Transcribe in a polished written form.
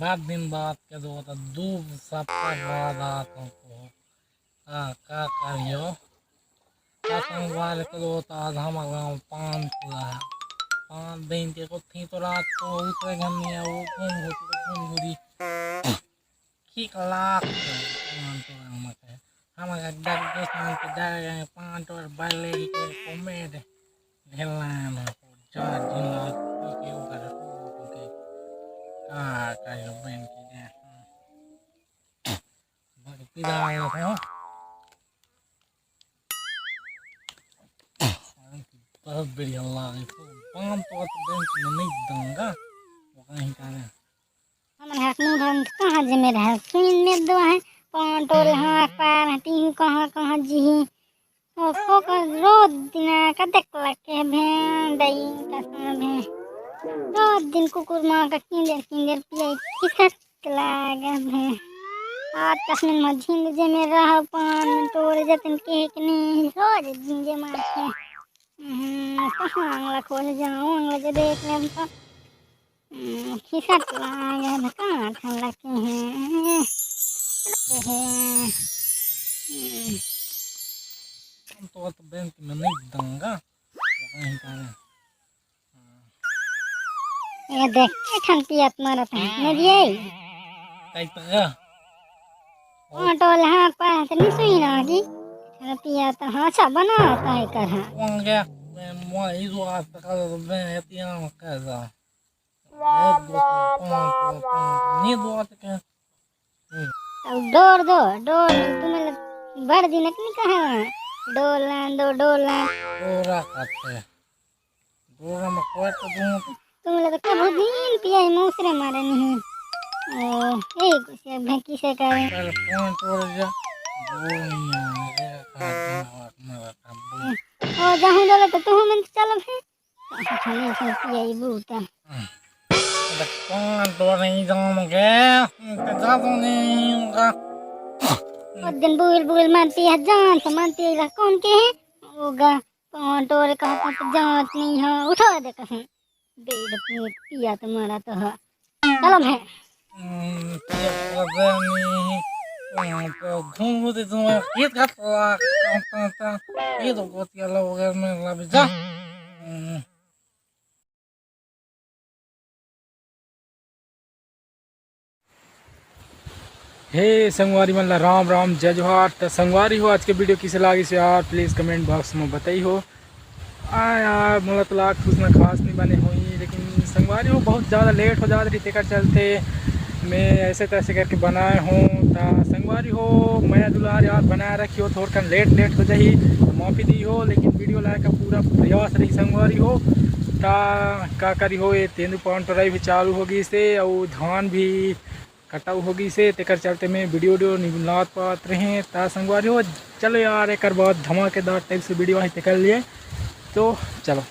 बाद दिन बाद के दो तो 2 सप्ताह बाद आता को का करियो संगवारी के दो तो आधा गाँव 5 दिन के को थी तो रात को उतरे घनी है वो घूम घूरी की लाख हम डग के डग 5 और बाले के कमेड ढेलान चार दिन के ऊपर करियो बहन की दे पिदा हो बहुत बढ़िया लागे तो पान तो बैंक में नहीं दूंगा वो कहीं का है हम मुंह कहाँ जे मेरा है सुन में दो है पान टोरे हाँ पार हटी कहाँ कहाँ जी को रोज दिन कदक लगे भें दई कसम भें रोज दिन कुकुर माँ का किंदर पिए किसक लागा भें आज कसम मझिंद जे मेरा पान टोरे जतन के नहीं रोज दिन जे माथे कहाँ अंगला खोल जाऊँ अंगला जो देख लें तो खिसक लागे कहाँ ठंड लगे हैं तो बैंक में नहीं दूंगा वो कहीं का है ये देख ठंड पियत मरत है नहीं दिए कई तक टोल हाँ पास नहीं सुई ना की पियत हाँ अच्छा बनाता है कर हाँ वांगे मैं इस बात का तो मैं इतना कैसा नहीं दो के डोर तुम्हें बड़ दिन नहीं कहा डोलान डोरा खाते डोरा में कोई तो दूँ तुम्हें तो कब दिन पिया मूसरे मारे नहीं ओ एक से भैंकी से करें पहले फोन तोड़ जा ओ जहाँ डोला तो तुम में चलो है खाने से पिया ये बूता फोन तोड़ नहीं जाऊँगे जा तो नहीं होगा और दिन बुल मानती है जान तो मानती है कौन के है होगा फोन तोड़ का तो जान नहीं है उठा दे कसम बेड पिया तुम्हारा तो है चलो भाई घूमते तुम्हें गीत गाता ये तो गोतिया लोग में लग जा हे संगवारी मल्ला राम राम जय जोहार। तो संगवारी हो आज के वीडियो किसे लागी से यार प्लीज़ कमेंट बॉक्स में बताई हो। यार मतलब तो लाख कुछ ना खास नहीं बने हुई लेकिन संगवारी हो बहुत ज़्यादा लेट हो जाते रही कर चलते मैं ऐसे तैसे करके बनाए हूँ। तो संगवारी हो मैं दुलार यार बनाए रखी हो थोड़ा लेट हो जाही तो माफ़ी दी हो लेकिन वीडियो लाए का पूरा प्रयास रही संगवारी हो। का करी हो ये तेंदु पान टराई भी चालू होगी से और धान भी कटाऊ होगी से तेकर चलते में वीडियो निलात पात रहे ता संगवारी हो। चलो यार एक बाद धमाकेदार टाइप से वीडियो है कर लिए तो चलो।